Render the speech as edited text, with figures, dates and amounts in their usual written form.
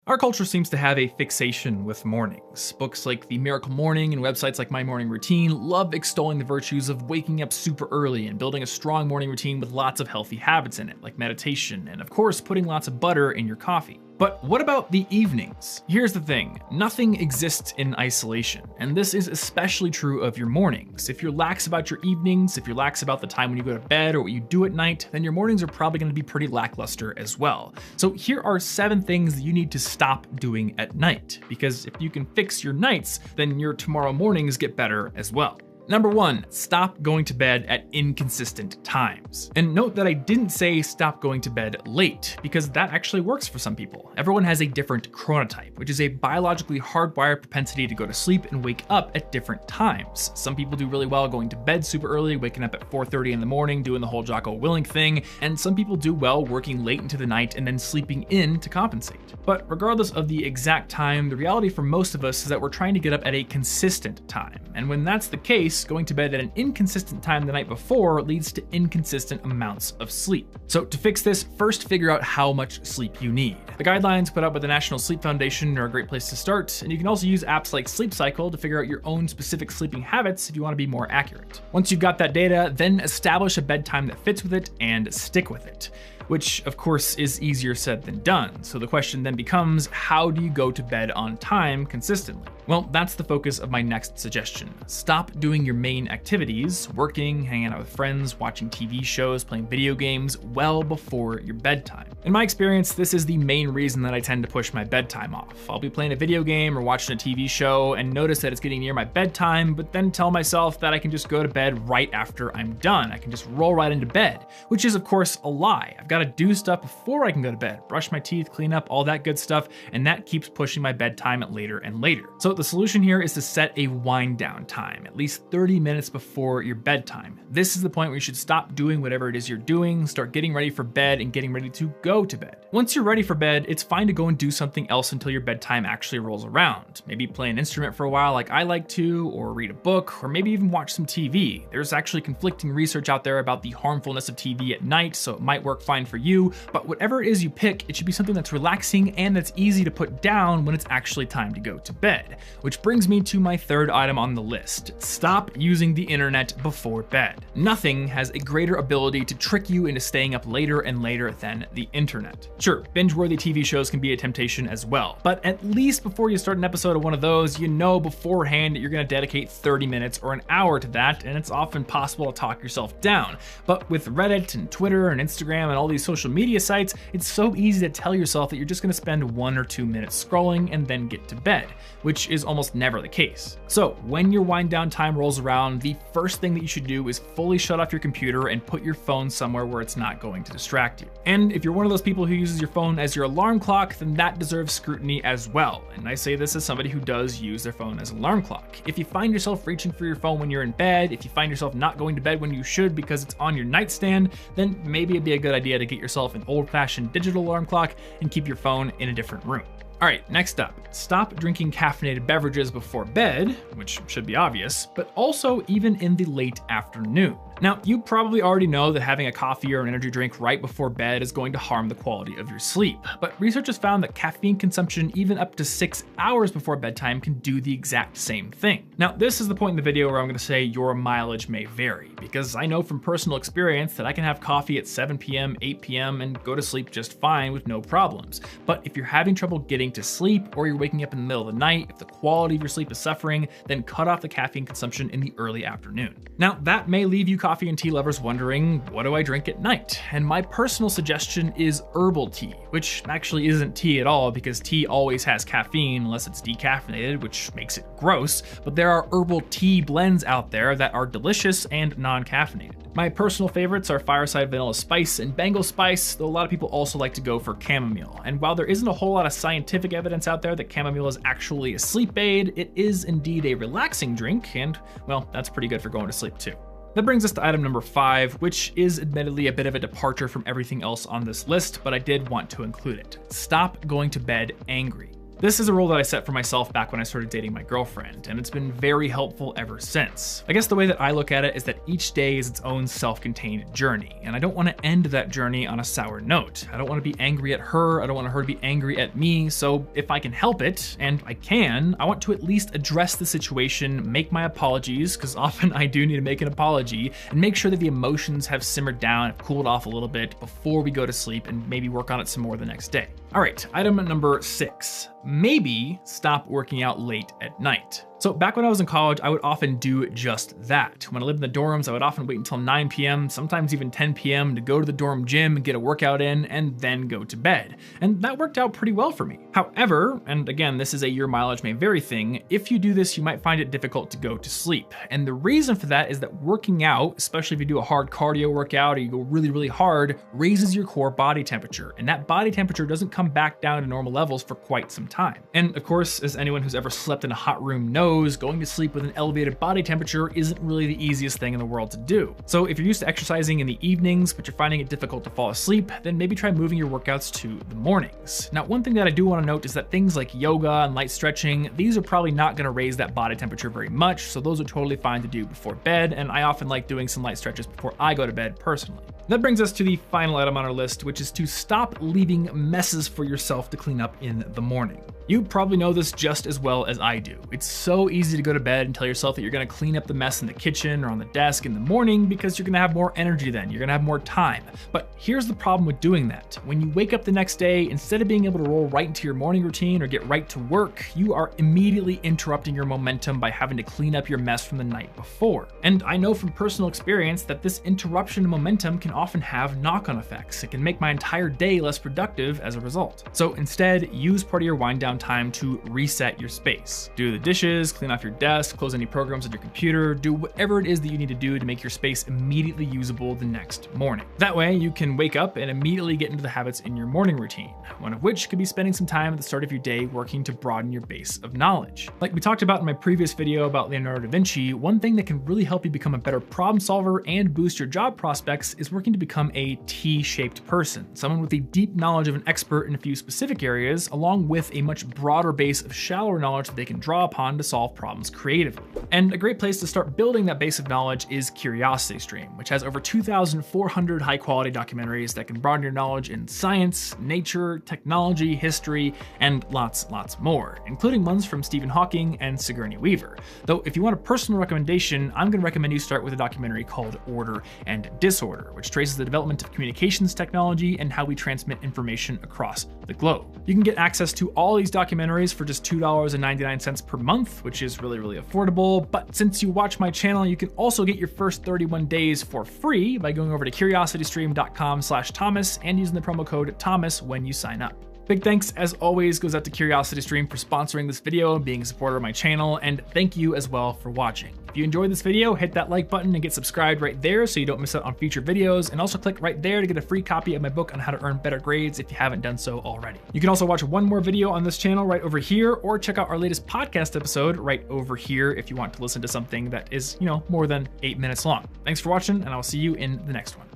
Our culture seems to have a fixation with mornings. Books like The Miracle Morning and websites like My Morning Routine love extolling the virtues of waking up super early and building a strong morning routine with lots of healthy habits in it, like meditation and, of course, putting lots of butter in your coffee. But what about the evenings? Here's the thing, nothing exists in isolation, and this is especially true of your mornings. If you're lax about your evenings, if you're lax about the time when you go to bed or what you do at night, then your mornings are probably going to be pretty lackluster as well. So here are 7 things that you need to stop doing at night, because if you can fix your nights, then your tomorrow mornings get better as well. Number 1, stop going to bed at inconsistent times. And note that I didn't say stop going to bed late, because that actually works for some people. Everyone has a different chronotype, which is a biologically hardwired propensity to go to sleep and wake up at different times. Some people do really well going to bed super early, waking up at 4:30 in the morning, doing the whole Jocko Willink thing, and some people do well working late into the night and then sleeping in to compensate. But regardless of the exact time, the reality for most of us is that we're trying to get up at a consistent time. And when that's the case, going to bed at an inconsistent time the night before leads to inconsistent amounts of sleep. So to fix this, first figure out how much sleep you need. The guidelines put out by the National Sleep Foundation are a great place to start, and you can also use apps like Sleep Cycle to figure out your own specific sleeping habits if you want to be more accurate. Once you've got that data, then establish a bedtime that fits with it and stick with it, which of course is easier said than done. So the question then becomes, how do you go to bed on time consistently? Well, that's the focus of my next suggestion. Stop doing your main activities, working, hanging out with friends, watching TV shows, playing video games, well before your bedtime. In my experience, this is the main reason that I tend to push my bedtime off. I'll be playing a video game or watching a TV show and notice that it's getting near my bedtime, but then tell myself that I can just go to bed right after I'm done. I can just roll right into bed, which is of course a lie. I've got to do stuff before I can go to bed, brush my teeth, clean up, all that good stuff, and that keeps pushing my bedtime later and later. So the solution here is to set a wind down time, at least 30 minutes before your bedtime. This is the point where you should stop doing whatever it is you're doing, start getting ready for bed and getting ready to go to bed. Once you're ready for bed, it's fine to go and do something else until your bedtime actually rolls around. Maybe play an instrument for a while like I like to, or read a book, or maybe even watch some TV. There's actually conflicting research out there about the harmfulness of TV at night, so it might work fine for you, but whatever it is you pick, it should be something that's relaxing and that's easy to put down when it's actually time to go to bed. Which brings me to my 3rd item on the list. Stop using the internet before bed. Nothing has a greater ability to trick you into staying up later and later than the internet. Sure, binge-worthy TV shows can be a temptation as well, but at least before you start an episode of one of those, you know beforehand that you're gonna dedicate 30 minutes or an hour to that, and it's often possible to talk yourself down. But with Reddit and Twitter and Instagram and all these social media sites, it's so easy to tell yourself that you're just gonna spend 1 or 2 minutes scrolling and then get to bed, which is almost never the case. So when your wind down time rolls around, the first thing that you should do is fully shut off your computer and put your phone somewhere where it's not going to distract you. And if you're one of those people who uses your phone as your alarm clock, then that deserves scrutiny as well. And I say this as somebody who does use their phone as an alarm clock. If you find yourself reaching for your phone when you're in bed, if you find yourself not going to bed when you should because it's on your nightstand, then maybe it'd be a good idea to get yourself an old-fashioned digital alarm clock and keep your phone in a different room. All right, next up, stop drinking caffeinated beverages before bed, which should be obvious, but also even in the late afternoon. Now, you probably already know that having a coffee or an energy drink right before bed is going to harm the quality of your sleep, but research has found that caffeine consumption even up to 6 hours before bedtime can do the exact same thing. Now, this is the point in the video where I'm gonna say your mileage may vary, because I know from personal experience that I can have coffee at 7 p.m., 8 p.m., and go to sleep just fine with no problems. But if you're having trouble getting to sleep, or you're waking up in the middle of the night, if the quality of your sleep is suffering, then cut off the caffeine consumption in the early afternoon. Now, that may leave you coffee and tea lovers wondering, what do I drink at night? And my personal suggestion is herbal tea, which actually isn't tea at all because tea always has caffeine unless it's decaffeinated, which makes it gross, but there are herbal tea blends out there that are delicious and non-caffeinated. My personal favorites are Fireside Vanilla Spice and Bengal Spice, though a lot of people also like to go for chamomile. And while there isn't a whole lot of scientific evidence out there that chamomile is actually a sleep aid, it is indeed a relaxing drink, and well, that's pretty good for going to sleep too. That brings us to item number 5, which is admittedly a bit of a departure from everything else on this list, but I did want to include it. Stop going to bed angry. This is a rule that I set for myself back when I started dating my girlfriend, and it's been very helpful ever since. I guess the way that I look at it is that each day is its own self-contained journey, and I don't want to end that journey on a sour note. I don't want to be angry at her, I don't want her to be angry at me, so if I can help it, and I can, I want to at least address the situation, make my apologies, because often I do need to make an apology, and make sure that the emotions have simmered down, have cooled off a little bit before we go to sleep, and maybe work on it some more the next day. All right, item number 6. Maybe stop working out late at night. So back when I was in college, I would often do just that. When I lived in the dorms, I would often wait until 9 p.m., sometimes even 10 p.m. to go to the dorm gym, get a workout in, and then go to bed. And that worked out pretty well for me. However, and again, this is a your mileage may vary thing, if you do this, you might find it difficult to go to sleep. And the reason for that is that working out, especially if you do a hard cardio workout or you go really, really hard, raises your core body temperature. And that body temperature doesn't come back down to normal levels for quite some time. And of course, as anyone who's ever slept in a hot room knows, going to sleep with an elevated body temperature isn't really the easiest thing in the world to do. So if you're used to exercising in the evenings, but you're finding it difficult to fall asleep, then maybe try moving your workouts to the mornings. Now, one thing that I do want to note is that things like yoga and light stretching, these are probably not going to raise that body temperature very much, so those are totally fine to do before bed, and I often like doing some light stretches before I go to bed personally. That brings us to the final item on our list, which is to stop leaving messes for yourself to clean up in the morning. You probably know this just as well as I do. It's so easy to go to bed and tell yourself that you're gonna clean up the mess in the kitchen or on the desk in the morning because you're gonna have more energy then, you're gonna have more time. But here's the problem with doing that. When you wake up the next day, instead of being able to roll right into your morning routine or get right to work, you are immediately interrupting your momentum by having to clean up your mess from the night before. And I know from personal experience that this interruption of momentum can often have knock-on effects. It can make my entire day less productive as a result. So instead, use part of your wind down time to reset your space. Do the dishes, clean off your desk, close any programs on your computer, do whatever it is that you need to do to make your space immediately usable the next morning. That way you can wake up and immediately get into the habits in your morning routine, one of which could be spending some time at the start of your day working to broaden your base of knowledge. Like we talked about in my previous video about Leonardo da Vinci, one thing that can really help you become a better problem solver and boost your job prospects is working to become a T-shaped person, someone with a deep knowledge of an expert in a few specific areas, along with a much broader base of shallower knowledge that they can draw upon to solve problems creatively. And a great place to start building that base of knowledge is CuriosityStream, which has over 2,400 high-quality documentaries that can broaden your knowledge in science, nature, technology, history, and lots more, including ones from Stephen Hawking and Sigourney Weaver. Though if you want a personal recommendation, I'm going to recommend you start with a documentary called Order and Disorder, which traces the development of communications technology and how we transmit information across the globe. You can get access to all these documentaries for just $2.99 per month, which is really affordable. But since you watch my channel, you can also get your first 31 days for free by going over to curiositystream.com/Thomas and using the promo code Thomas when you sign up. Big thanks, as always, goes out to CuriosityStream for sponsoring this video and being a supporter of my channel, and thank you as well for watching. If you enjoyed this video, hit that like button and get subscribed right there so you don't miss out on future videos, and also click right there to get a free copy of my book on how to earn better grades if you haven't done so already. You can also watch one more video on this channel right over here, or check out our latest podcast episode right over here if you want to listen to something that is, more than 8 minutes long. Thanks for watching, and I'll see you in the next one.